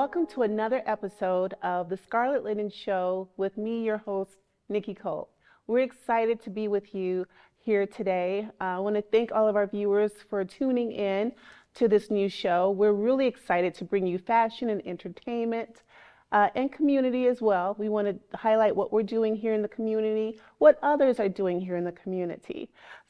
welcome to another episode of the Scarlet Linen Show with me, your host, Nikki Cole. We're excited to be with you here today. I want to thank all of our viewers for tuning in to this new show. We're really excited to bring you fashion and entertainment and community as well. We want to highlight what we're doing here in the community, what others are doing here in the community.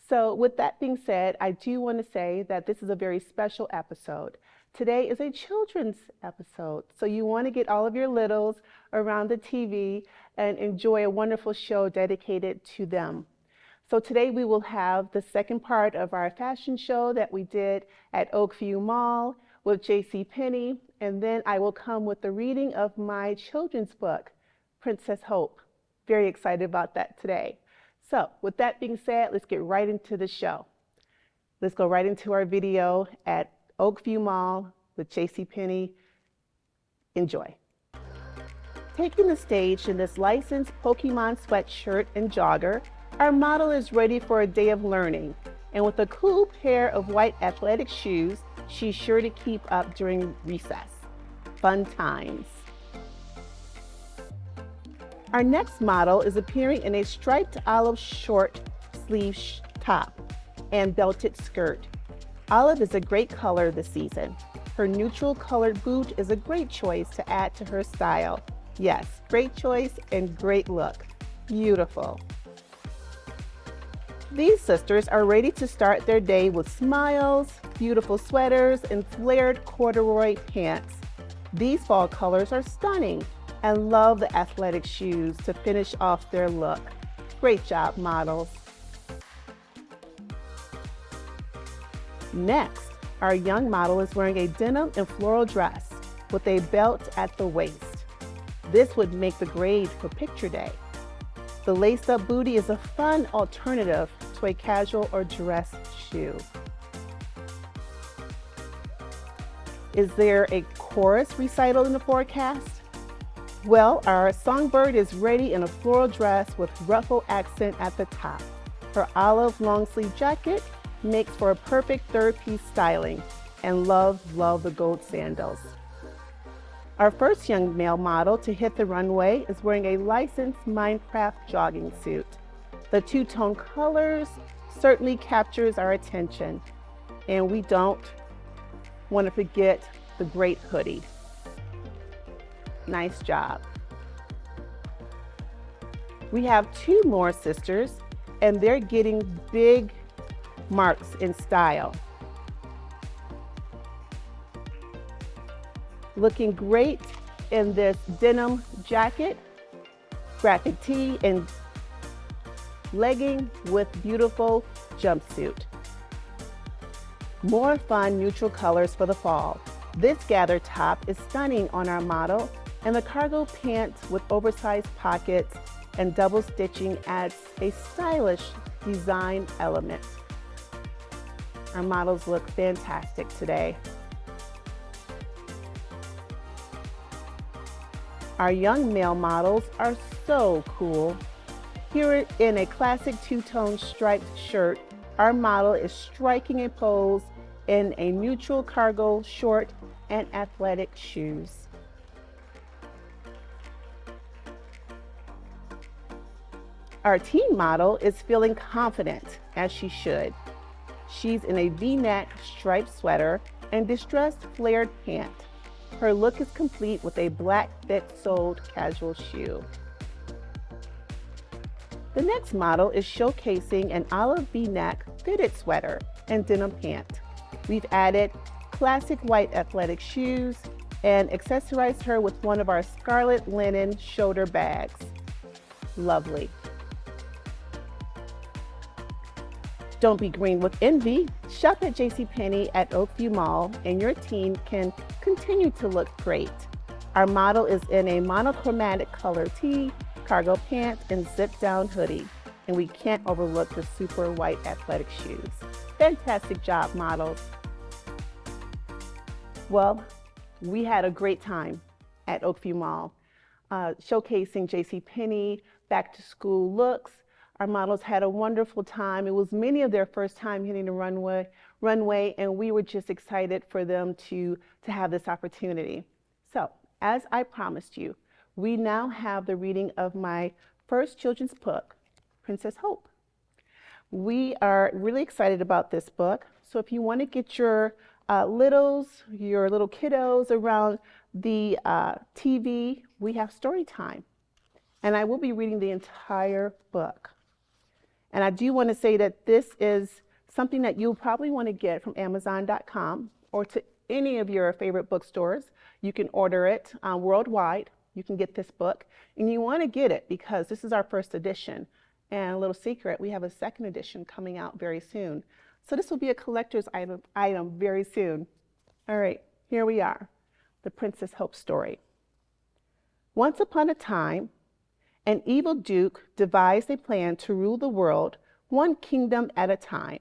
So with that being said, I do want to say that this is a very special episode. Today is a children's episode, so you want to get all of your littles around the TV and enjoy a wonderful show dedicated to them. So today we will have the second part of our fashion show that we did at Oakview Mall with JCPenney, and then I will come with the reading of my children's book, Princess Hope. Very excited about that today. So with that being said, let's get right into the show. Let's go right into our video at Oakview Mall with JCPenney. Enjoy. Taking the stage in this licensed Pokemon sweatshirt and jogger, our model is ready for a day of learning. And with a cool pair of white athletic shoes, she's sure to keep up during recess. Fun times. Our next model is appearing in a striped olive short sleeve top and belted skirt. Olive is a great color this season. Her neutral colored boot is a great choice to add to her style. Yes, great choice and great look. Beautiful. These sisters are ready to start their day with smiles, beautiful sweaters, and flared corduroy pants. These fall colors are stunning and love the athletic shoes to finish off their look. Great job, models. Next, our young model is wearing a denim and floral dress with a belt at the waist. This would make the grade for picture day. The laced-up booty is a fun alternative to a casual or dress shoe. Is there a chorus recital in the forecast? Well, our songbird is ready in a floral dress with ruffle accent at the top. Her olive long sleeve jacket makes for a perfect third piece styling, and love the gold sandals. Our first young male model to hit the runway is wearing a licensed Minecraft jogging suit. The two-tone colors certainly captures our attention, and we don't want to forget the great hoodie. Nice job. We have two more sisters, and they're getting big marks in style. Looking great in this denim jacket, graphic tee, and legging with beautiful jumpsuit. More fun neutral colors for the fall. This gather top is stunning on our model, and the cargo pants with oversized pockets and double stitching adds a stylish design element. Our models look fantastic today. Our young male models are so cool. Here in a classic two-tone striped shirt, our model is striking a pose in a neutral cargo short and athletic shoes. Our teen model is feeling confident, as she should. She's in a V-neck striped sweater and distressed flared pant. Her look is complete with a black thick-soled casual shoe. The next model is showcasing an olive V-neck fitted sweater and denim pant. We've added classic white athletic shoes and accessorized her with one of our Scarlet linen shoulder bags. Lovely. Don't be green with envy. Shop at JCPenney at Oakview Mall and your teen can continue to look great. Our model is in a monochromatic color tee, cargo pants, and zip-down hoodie. And we can't overlook the super white athletic shoes. Fantastic job, models. Well, we had a great time at Oakview Mall, showcasing JCPenney back-to-school looks. Our models had a wonderful time. It was many of their first time hitting the runway, and we were just excited for them to have this opportunity. So as I promised you, we now have the reading of my first children's book, Princess Hope. We are really excited about this book. So if you want to get your your little kiddos around the TV, we have story time. And I will be reading the entire book. And I do want to say that this is something that you'll probably want to get from Amazon.com or to any of your favorite bookstores. You can order it worldwide. You can get this book. And you want to get it because this is our first edition. And a little secret, we have a second edition coming out very soon. So this will be a collector's item very soon. All right, here we are, the Princess Hope story. Once upon a time, an evil duke devised a plan to rule the world one kingdom at a time.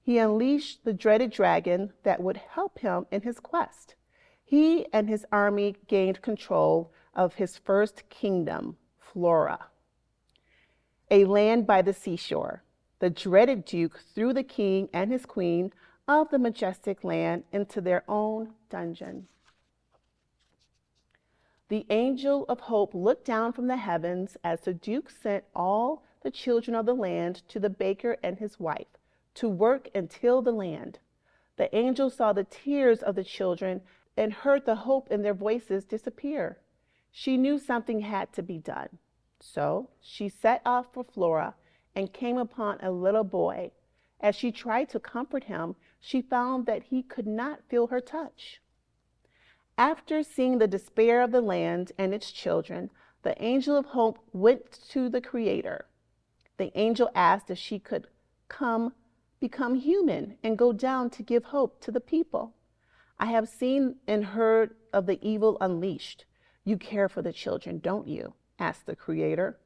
He unleashed the dreaded dragon that would help him in his quest. He and his army gained control of his first kingdom, Flora, a land by the seashore. The dreaded duke threw the king and his queen of the majestic land into their own dungeon. The angel of hope looked down from the heavens as the duke sent all the children of the land to the baker and his wife to work and till the land. The angel saw the tears of the children and heard the hope in their voices disappear. She knew something had to be done. So she set off for Flora and came upon a little boy. As she tried to comfort him, she found that he could not feel her touch. After seeing the despair of the land and its children, the angel of hope went to the Creator. The angel asked if she could become human and go down to give hope to the people. I have seen and heard of the evil unleashed. You care for the children, don't you? Asked the Creator.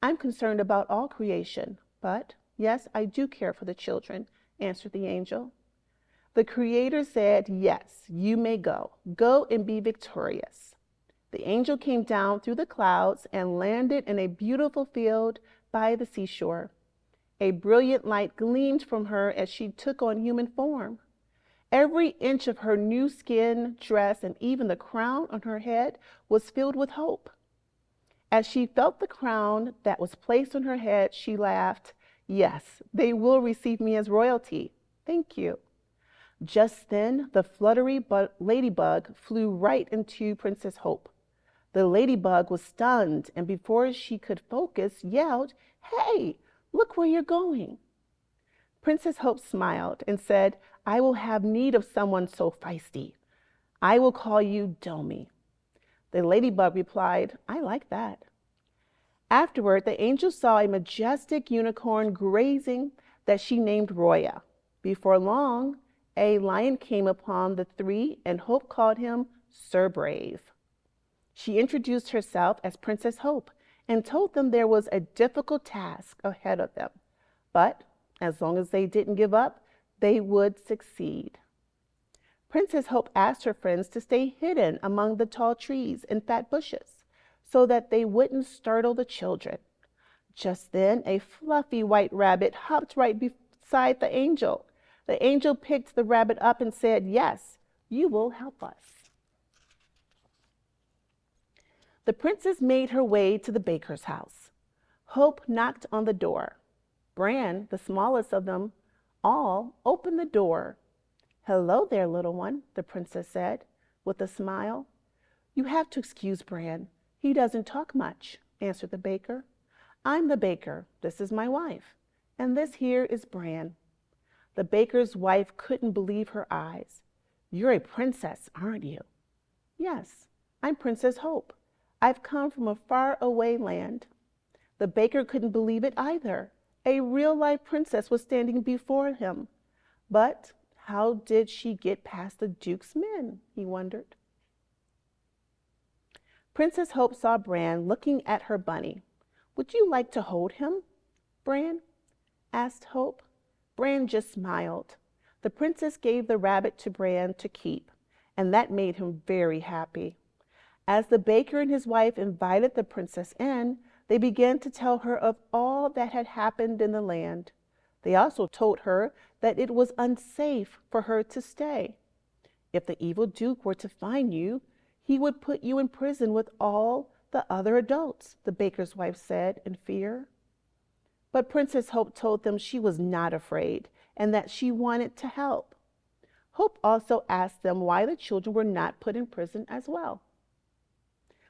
I'm concerned about all creation, but yes, I do care for the children, answered the angel. The Creator said, yes, you may go. Go and be victorious. The angel came down through the clouds and landed in a beautiful field by the seashore. A brilliant light gleamed from her as she took on human form. Every inch of her new skin, dress, and even the crown on her head was filled with hope. As she felt the crown that was placed on her head, she laughed. Yes, they will receive me as royalty. Thank you. Just then, the fluttery ladybug flew right into Princess Hope. The ladybug was stunned, and before she could focus, yelled, "Hey, look where you're going." Princess Hope smiled and said, "I will have need of someone so feisty. I will call you Domi." The ladybug replied, "I like that." Afterward, the angel saw a majestic unicorn grazing that she named Roya. Before long, a lion came upon the three, and Hope called him Sir Brave. She introduced herself as Princess Hope and told them there was a difficult task ahead of them, but as long as they didn't give up, they would succeed. Princess Hope asked her friends to stay hidden among the tall trees and fat bushes so that they wouldn't startle the children. Just then, a fluffy white rabbit hopped right beside the angel. The angel picked the rabbit up and said, "Yes, you will help us." The princess made her way to the baker's house. Hope knocked on the door. Bran, the smallest of them all, opened the door. "Hello there, little one," the princess said with a smile. "You have to excuse Bran. He doesn't talk much," answered the baker. "I'm the baker. This is my wife. And this here is Bran." The baker's wife couldn't believe her eyes. "You're a princess, aren't you?" "Yes, I'm Princess Hope. I've come from a far-away land." The baker couldn't believe it either. A real-life princess was standing before him. But how did she get past the Duke's men, he wondered. Princess Hope saw Bran looking at her bunny. "Would you like to hold him, Bran?" asked Hope. Bran just smiled. The princess gave the rabbit to Bran to keep, and that made him very happy. As the baker and his wife invited the princess in, they began to tell her of all that had happened in the land. They also told her that it was unsafe for her to stay. "If the evil Duke were to find you, He would put you in prison with all the other adults, the baker's wife said in fear. But Princess Hope told them she was not afraid and that she wanted to help. Hope also asked them why the children were not put in prison as well.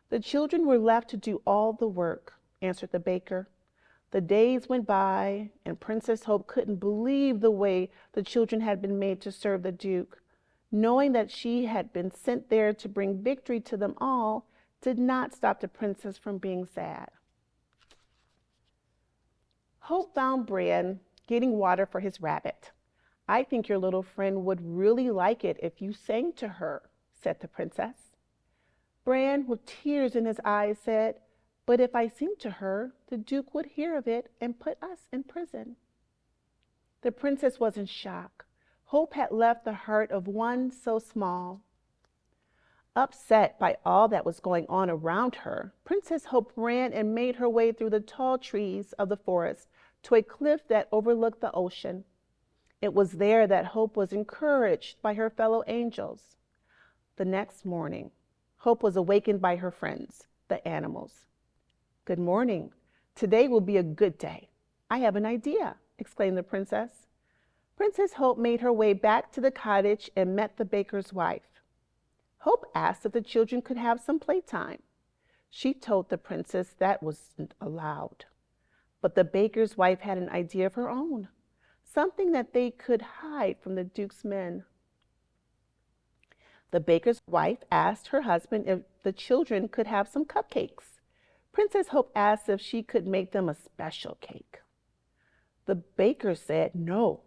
The children were left to do all the work, answered the baker. The days went by, and Princess Hope couldn't believe the way the children had been made to serve the Duke. Knowing that she had been sent there to bring victory to them all did not stop the princess from being sad. Hope found Bran getting water for his rabbit. I think your little friend would really like it if you sang to her, said the princess. Bran, with tears in his eyes, said, but if I sing to her, the Duke would hear of it and put us in prison. The princess was in shock. Hope had left the heart of one so small. Upset by all that was going on around her, Princess Hope ran and made her way through the tall trees of the forest to a cliff that overlooked the ocean. It was there that Hope was encouraged by her fellow angels. The next morning, Hope was awakened by her friends, the animals. Good morning. Today will be a good day. I have an idea, exclaimed the princess. Princess Hope made her way back to the cottage and met the baker's wife. Hope asked if the children could have some playtime. She told the princess that wasn't allowed. But the baker's wife had an idea of her own, something that they could hide from the Duke's men. The baker's wife asked her husband if the children could have some cupcakes. Princess Hope asked if she could make them a special cake. The baker said no.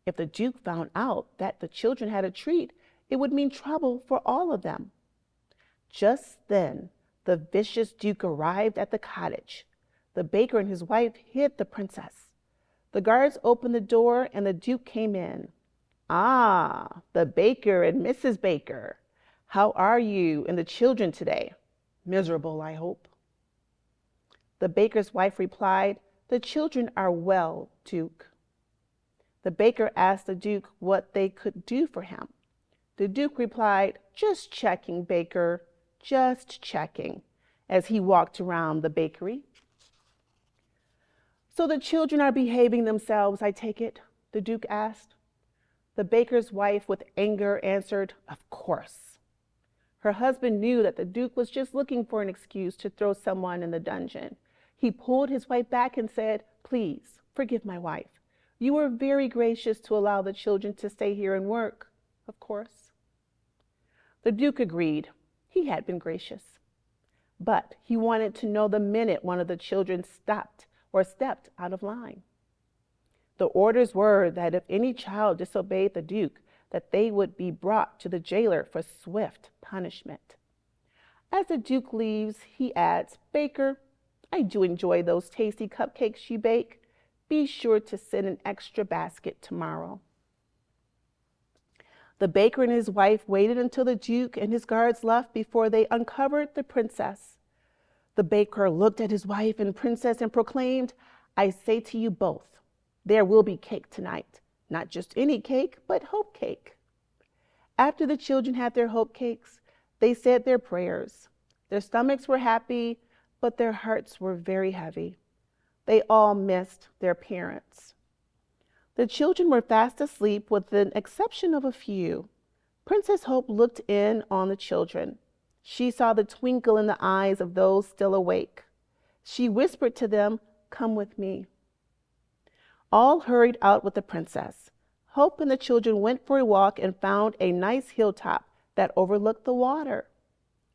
If the Duke found out that the children had a treat, it would mean trouble for all of them. Just then, the vicious Duke arrived at the cottage. The baker and his wife hid the princess. The guards opened the door and the Duke came in. Ah, the baker and Mrs. Baker. How are you and the children today? Miserable, I hope. The baker's wife replied, the children are well, Duke. The baker asked the Duke what they could do for him. The Duke replied, just checking, baker, just checking, as he walked around the bakery. So the children are behaving themselves, I take it? The Duke asked. The baker's wife, with anger, answered, of course. Her husband knew that the Duke was just looking for an excuse to throw someone in the dungeon. He pulled his wife back and said, please, forgive my wife. You were very gracious to allow the children to stay here and work, of course. The Duke agreed. He had been gracious. But he wanted to know the minute one of the children stopped or stepped out of line. The orders were that if any child disobeyed the Duke, that they would be brought to the jailer for swift punishment. As the Duke leaves, he adds, Baker, I do enjoy those tasty cupcakes you bake. Be sure to send an extra basket tomorrow. The baker and his wife waited until the Duke and his guards left before they uncovered the princess. The baker looked at his wife and princess and proclaimed, I say to you both, there will be cake tonight. Not just any cake, but hope cake. After the children had their hope cakes, they said their prayers. Their stomachs were happy, but their hearts were very heavy. They all missed their parents. The children were fast asleep with the exception of a few. Princess Hope looked in on the children. She saw the twinkle in the eyes of those still awake. She whispered to them, come with me. All hurried out with the princess. Hope and the children went for a walk and found a nice hilltop that overlooked the water.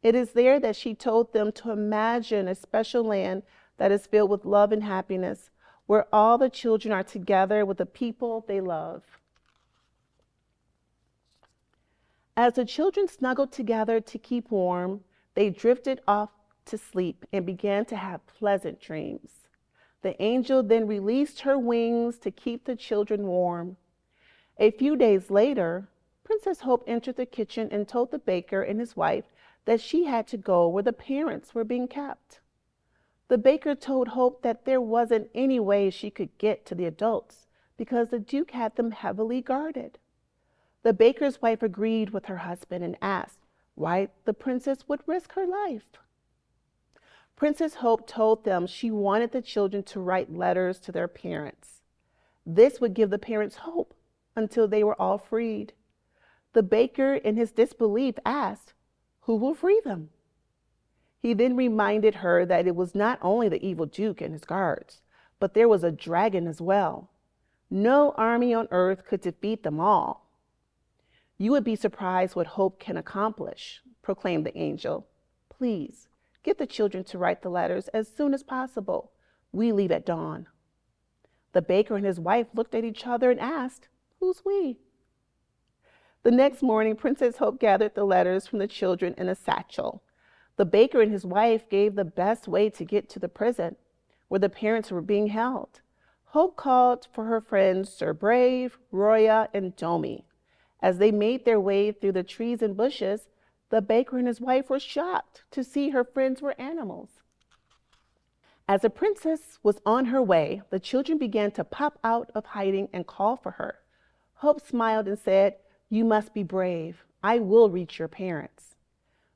It is there that she told them to imagine a special land that is filled with love and happiness, where all the children are together with the people they love. As the children snuggled together to keep warm, they drifted off to sleep and began to have pleasant dreams. The angel then released her wings to keep the children warm. A few days later, Princess Hope entered the kitchen and told the baker and his wife that she had to go where the parents were being kept. The baker told Hope that there wasn't any way she could get to the adults because the Duke had them heavily guarded. The baker's wife agreed with her husband and asked, why the princess would risk her life. Princess Hope told them she wanted the children to write letters to their parents. This would give the parents hope until they were all freed. The baker, in his disbelief, asked, "Who will free them?" He then reminded her that it was not only the evil Duke and his guards, but there was a dragon as well. No army on earth could defeat them all. "You would be surprised what hope can accomplish," proclaimed the angel. "Please, get the children to write the letters as soon as possible. We leave at dawn." The baker and his wife looked at each other and asked, "Who's we?" The next morning, Princess Hope gathered the letters from the children in a satchel. The baker and his wife gave the best way to get to the prison where the parents were being held. Hope called for her friends Sir Brave, Roya, and Domi. As they made their way through the trees and bushes, the baker and his wife were shocked to see her friends were animals. As the princess was on her way, the children began to pop out of hiding and call for her. Hope smiled and said, "You must be brave. I will reach your parents."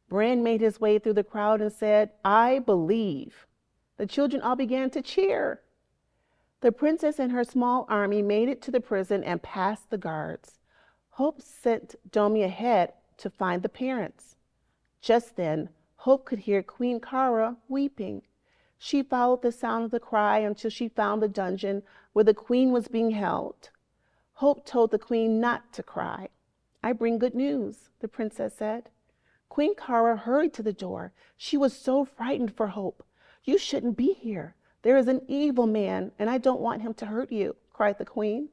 Bran made his way through the crowd and said, "I believe." The children all began to cheer. The princess and her small army made it to the prison and passed the guards. Hope sent Domi ahead to find the parents. Just then, Hope could hear Queen Kara weeping. She followed the sound of the cry until she found the dungeon where the queen was being held. Hope told the queen not to cry. "I bring good news," the princess said. Queen Kara hurried to the door. She was so frightened for Hope. "You shouldn't be here. There is an evil man, and I don't want him to hurt you," cried the queen.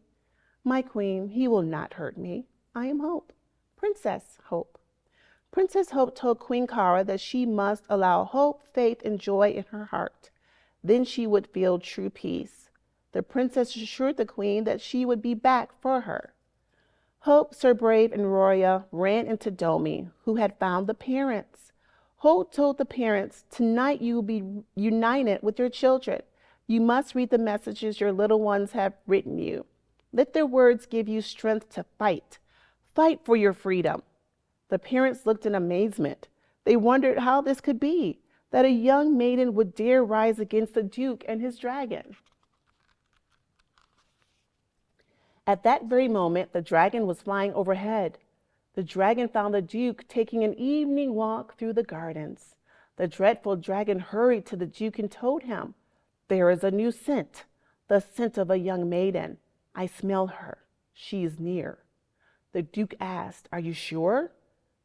"My queen, he will not hurt me. I am Hope, Princess Hope." Princess Hope told Queen Kara that she must allow hope, faith, and joy in her heart. Then she would feel true peace. The princess assured the queen that she would be back for her. Hope, Sir Brave, and Roya ran into Domi, who had found the parents. Hope told the parents, "Tonight you will be united with your children. You must read the messages your little ones have written you. Let their words give you strength to fight. Fight for your freedom." The parents looked in amazement. They wondered how this could be, that a young maiden would dare rise against the Duke and his dragon. At that very moment, the dragon was flying overhead. The dragon found the Duke taking an evening walk through the gardens. The dreadful dragon hurried to the Duke and told him, "There is a new scent, the scent of a young maiden. I smell her. She is near." The Duke asked, "Are you sure?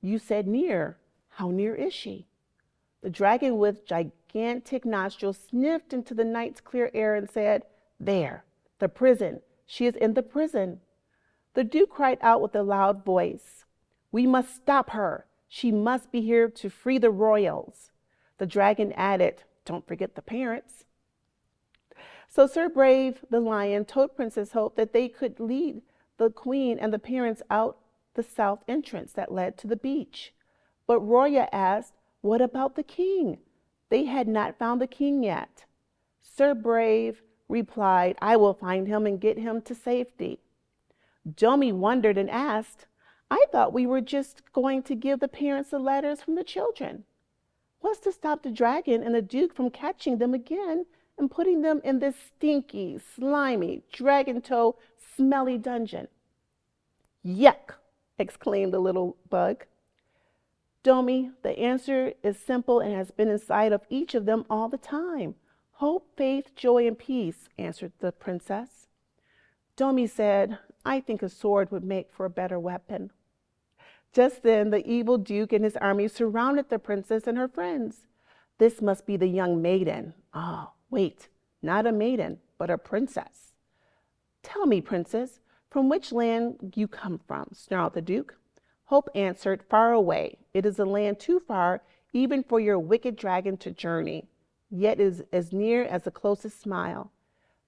You said near. How near is she?" The dragon with gigantic nostrils sniffed into the night's clear air and said, "There, the prison. She is in the prison." The Duke cried out with a loud voice, "We must stop her. She must be here to free the royals." The dragon added, "Don't forget the parents." So Sir Brave the lion told Princess Hope that they could lead the queen and the parents out the south entrance that led to the beach. But Roya asked, "What about the king?" They had not found the king yet. Sir Brave replied, "I will find him and get him to safety." Domi wondered and asked, "I thought we were just going to give the parents the letters from the children. What's to stop the dragon and the Duke from catching them again and putting them in this stinky, slimy, dragon toe, smelly dungeon?" "Yuck!" exclaimed the little bug. "Domi, the answer is simple and has been inside of each of them all the time. Hope, faith, joy, and peace," answered the princess. Domi said, "I think a sword would make for a better weapon." Just then, the evil Duke and his army surrounded the princess and her friends. This must be the young maiden. Ah, wait, not a maiden, but a princess. "Tell me, princess, from which land you come from?" snarled the Duke. Hope answered, "Far away. It is a land too far even for your wicked dragon to journey, yet is as near as the closest smile."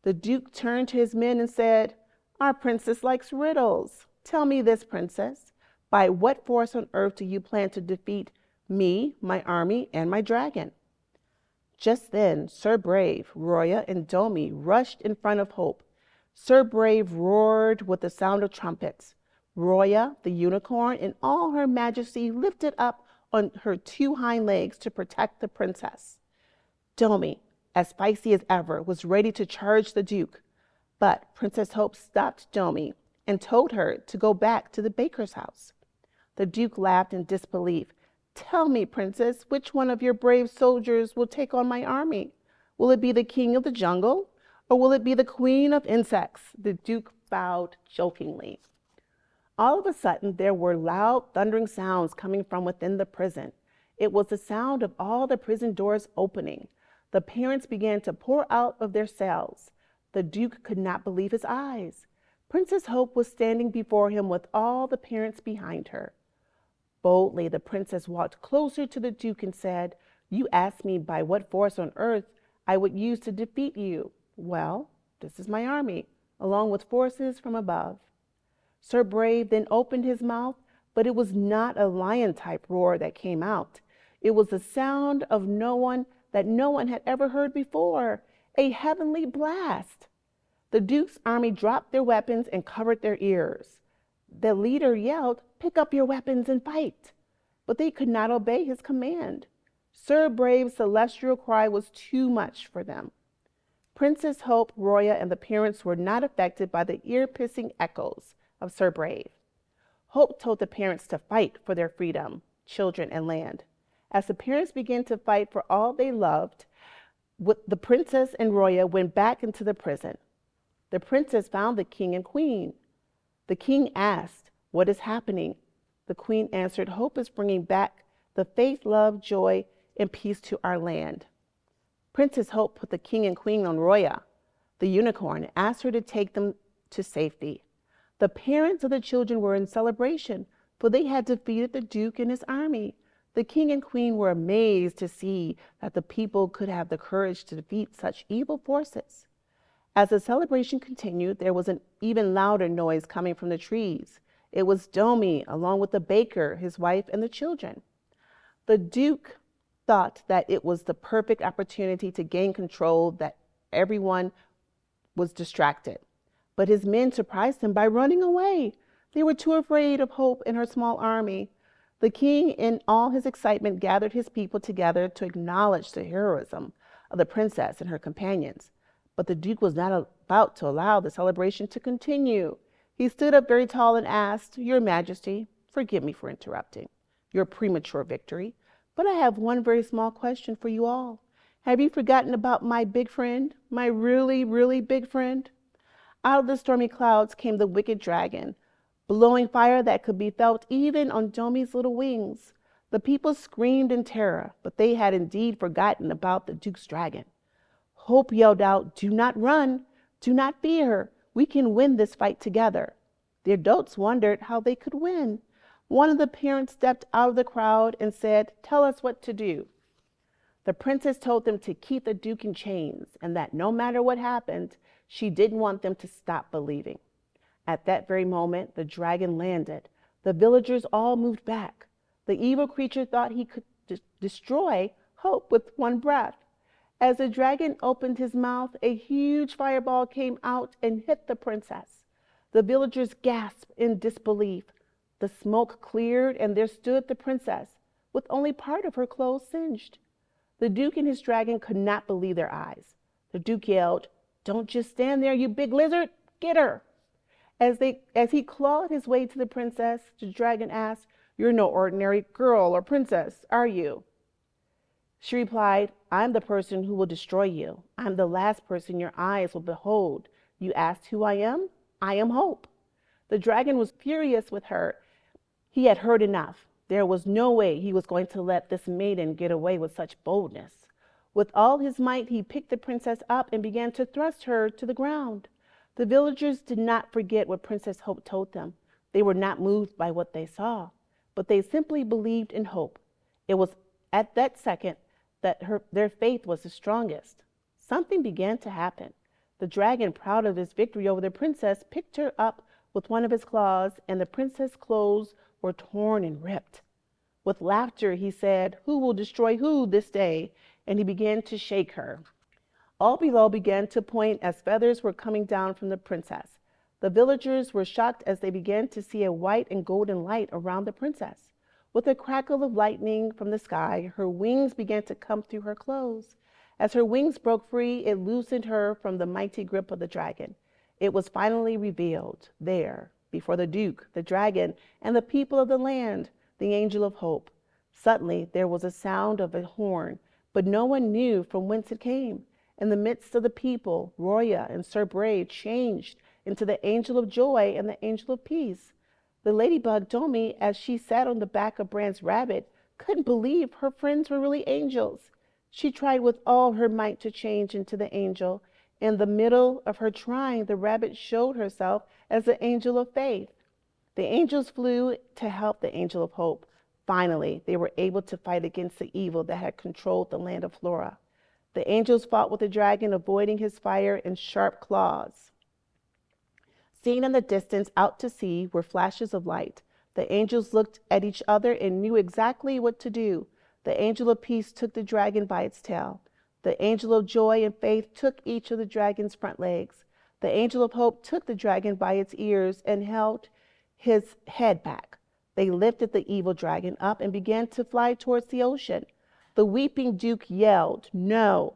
The Duke turned to his men and said, "Our princess likes riddles. Tell me this, princess. By what force on earth do you plan to defeat me, my army, and my dragon?" Just then, Sir Brave, Roya, and Domi rushed in front of Hope. Sir Brave roared with the sound of trumpets. Roya, the unicorn, in all her majesty, lifted up on her two hind legs to protect the princess. Domi, as spicy as ever, was ready to charge the Duke, but Princess Hope stopped Domi and told her to go back to the baker's house. The Duke laughed in disbelief. "Tell me, Princess, which one of your brave soldiers will take on my army? Will it be the king of the jungle, or will it be the queen of insects?" The Duke bowed jokingly. All of a sudden, there were loud, thundering sounds coming from within the prison. It was the sound of all the prison doors opening. The parents began to pour out of their cells. The Duke could not believe his eyes. Princess Hope was standing before him with all the parents behind her. Boldly, the princess walked closer to the Duke and said, "You asked me by what force on earth I would use to defeat you. Well, this is my army, along with forces from above." Sir Brave then opened his mouth, but it was not a lion-type roar that came out. It was the sound of no one had ever heard before, a heavenly blast. The Duke's army dropped their weapons and covered their ears. The leader yelled, "Pick up your weapons and fight!" But they could not obey his command. Sir Brave's celestial cry was too much for them. Princess Hope, Roya, and the parents were not affected by the ear-piercing echoes of Sir Brave. Hope told the parents to fight for their freedom, children, and land. As the parents began to fight for all they loved, the princess and Roya went back into the prison. The princess found the king and queen. The king asked, "What is happening?" The queen answered, "Hope is bringing back the faith, love, joy, and peace to our land." Princess Hope put the king and queen on Roya, the unicorn, and asked her to take them to safety. The parents of the children were in celebration, for they had defeated the Duke and his army. The king and queen were amazed to see that the people could have the courage to defeat such evil forces. As the celebration continued, there was an even louder noise coming from the trees. It was Domi, along with the baker, his wife, and the children. The Duke thought that it was the perfect opportunity to gain control, that everyone was distracted. But his men surprised him by running away. They were too afraid of Hope and her small army. The king, in all his excitement, gathered his people together to acknowledge the heroism of the princess and her companions. But the Duke was not about to allow the celebration to continue. He stood up very tall and asked, "Your Majesty, forgive me for interrupting your premature victory, but I have one very small question for you all. Have you forgotten about my big friend, my really, really big friend?" Out of the stormy clouds came the wicked dragon, blowing fire that could be felt even on Domi's little wings. The people screamed in terror, but they had indeed forgotten about the Duke's dragon. Hope yelled out, "Do not run, do not fear. We can win this fight together." The adults wondered how they could win. One of the parents stepped out of the crowd and said, "Tell us what to do." The princess told them to keep the Duke in chains, and that no matter what happened, she didn't want them to stop believing. At that very moment, the dragon landed. The villagers all moved back. The evil creature thought he could destroy Hope with one breath. As the dragon opened his mouth, a huge fireball came out and hit the princess. The villagers gasped in disbelief. The smoke cleared, and there stood the princess, with only part of her clothes singed. The Duke and his dragon could not believe their eyes. The Duke yelled, "Don't just stand there, you big lizard! Get her!" As he clawed his way to the princess, the dragon asked, "You're no ordinary girl or princess, are you?" She replied, "I'm the person who will destroy you. I'm the last person your eyes will behold. You asked who I am? I am Hope." The dragon was furious with her. He had heard enough. There was no way he was going to let this maiden get away with such boldness. With all his might, he picked the princess up and began to thrust her to the ground. The villagers did not forget what Princess Hope told them. They were not moved by what they saw, but they simply believed in Hope. It was at that second that their faith was the strongest. Something began to happen. The dragon, proud of his victory over the princess, picked her up with one of his claws, and the princess' clothes were torn and ripped. With laughter, he said, "Who will destroy who this day?" And he began to shake her. All below began to point as feathers were coming down from the princess. The villagers were shocked as they began to see a white and golden light around the princess. With a crackle of lightning from the sky, her wings began to come through her clothes. As her wings broke free, it loosened her from the mighty grip of the dragon. It was finally revealed there, before the Duke, the dragon, and the people of the land, the angel of hope. Suddenly there was a sound of a horn, but no one knew from whence it came. In the midst of the people, Roya and Sir Bray changed into the angel of joy and the angel of peace. The ladybug Domi, as she sat on the back of Bran's rabbit, couldn't believe her friends were really angels. She tried with all her might to change into the angel. In the middle of her trying, the rabbit showed herself as the angel of faith. The angels flew to help the angel of hope. Finally, they were able to fight against the evil that had controlled the land of Flora. The angels fought with the dragon, avoiding his fire and sharp claws. Seen in the distance out to sea were flashes of light. The angels looked at each other and knew exactly what to do. The angel of peace took the dragon by its tail. The angel of joy and faith took each of the dragon's front legs. The angel of hope took the dragon by its ears and held his head back. They lifted the evil dragon up and began to fly towards the ocean. The weeping Duke yelled, "No,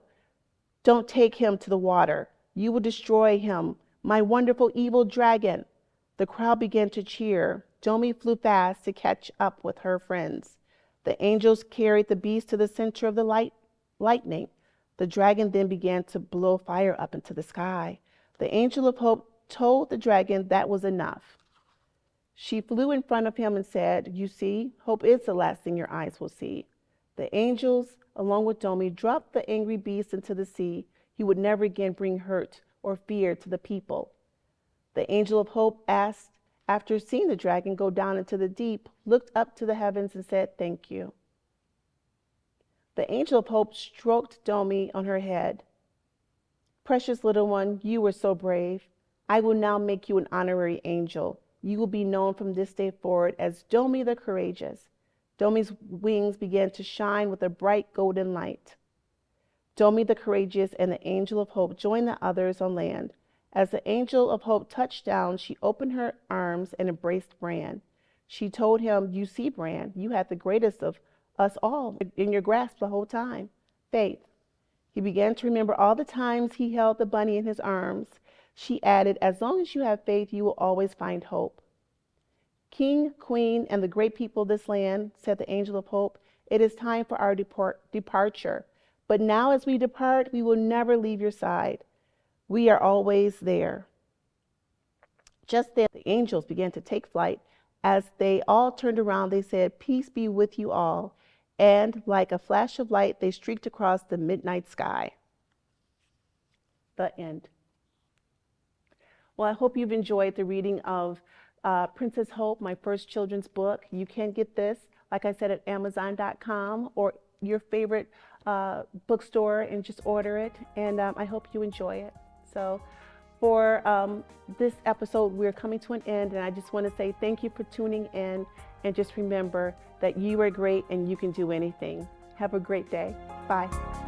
don't take him to the water. You will destroy him, my wonderful evil dragon." The crowd began to cheer. Domi flew fast to catch up with her friends. The angels carried the beast to the center of the lightning. The dragon then began to blow fire up into the sky. The angel of hope told the dragon that was enough. She flew in front of him and said, "You see, hope is the last thing your eyes will see." The angels, along with Domi, dropped the angry beast into the sea. He would never again bring hurt or fear to the people. The angel of hope asked, after seeing the dragon go down into the deep, looked up to the heavens and said, "Thank you." The angel of hope stroked Domi on her head. "Precious little one, you were so brave. I will now make you an honorary angel. You will be known from this day forward as Domi the Courageous." Domi's wings began to shine with a bright golden light. Domi the Courageous and the angel of hope joined the others on land. As the angel of hope touched down, she opened her arms and embraced Bran. She told him, "You see, Bran, you had the greatest of us all in your grasp the whole time, faith." He began to remember all the times he held the bunny in his arms. She added, "As long as you have faith, you will always find hope." "King, queen, and the great people of this land," said the angel of hope, "it is time for our departure. But now as we depart, we will never leave your side. We are always there." Just then, the angels began to take flight. As they all turned around, they said, "Peace be with you all." And like a flash of light, they streaked across the midnight sky. The end. Well, I hope you've enjoyed the reading of Princess Hope, my first children's book. You can get this, like I said, at Amazon.com or your favorite bookstore and just order it. And I hope you enjoy it. So for this episode, we're coming to an end. And I just want to say thank you for tuning in. And just remember that you are great and you can do anything. Have a great day. Bye.